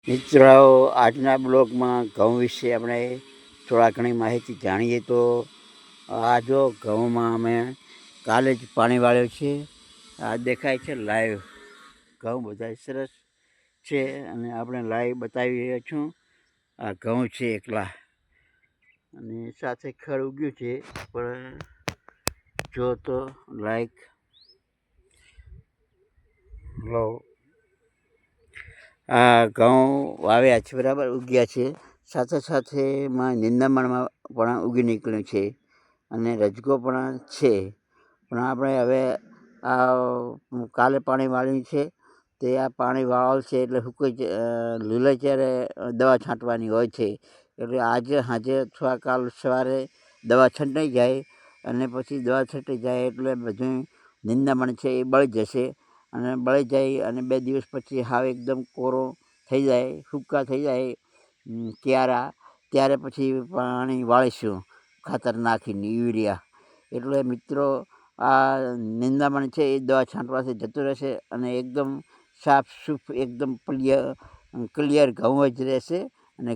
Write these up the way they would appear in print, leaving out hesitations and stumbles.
મિત્રો, આજના બ્લોગમાં ઘઉં વિશે આપણે થોડા ઘણી માહિતી જાણીએ તો આ જો ઘઉંમાં અમે કાલે જ પાણી વાળ્યું છે. આ દેખાય છે લાઈવ ઘઉં બધા સરસ છે અને આપણે લાઈવ બતાવી રહ્યા છું. આ ઘઉં છે એકલા અને સાથે ખડ ઉગ્યું છે, પણ જો તો લાઈક લો આ ઘઉં વાવ્યા છે, બરાબર ઉગ્યા છે. સાથે સાથે એમાં નિંદામણમાં પણ ઉગી નીકળ્યું છે અને રજકો પણ છે. પણ આપણે હવે આ કાલે પાણી વાળ્યું છે, તે આ પાણી વાળેલ છે એટલે સૂકાઈ લીલાચારે દવા છાંટવાની હોય છે. એટલે આજે સાંજે અથવા કાલ સવારે દવા છંટાઈ જાય અને પછી દવા છંટાઈ જાય એટલે બધું નિંદામણ છે એ બળી જશે અને બળી જાય અને 2 દિવસ પછી હાવ એકદમ કોરો થઈ જાય, સૂકા થઈ જાય ક્યારા, ત્યારે પછી પાણી વાળીશું ખાતર નાખીને યુરિયા. એટલે મિત્રો, આ નિંદામણ છે એ દવા છાંટવાથી જતું રહેશે અને એકદમ સાફ સૂફ એકદમ ક્લિયર ઘઉં જ રહેશે અને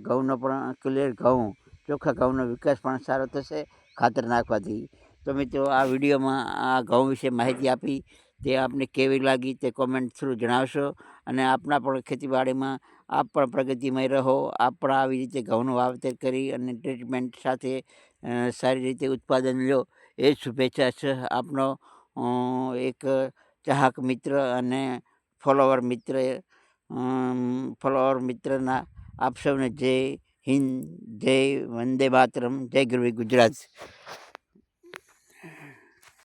ઘઉંનો પણ ક્લિયર ઘઉં, ચોખ્ખા ઘઉંનો વિકાસ પણ સારો થશે ખાતર નાખવાથી. તો મિત્રો, આ વિડીયોમાં આ ઘઉં વિશે માહિતી આપી તે આપને કેવી લાગી તે કોમેન્ટ થ્રુ જણાવશો અને આપના પણ ખેતીવાડીમાં આપ પણ પ્રગતિમય રહો. આપ પણ આવી રીતે ઘઉંનું વાવેતર કરી અને ટ્રીટમેન્ટ સાથે સારી રીતે ઉત્પાદન લો, એ જ શુભેચ્છા છે આપનો એક ચાહક મિત્ર અને ફોલોવર મિત્રના આપ સૌને જય હિન્દ, જય વંદે માતરમ, જય ગરવી ગુજરાત.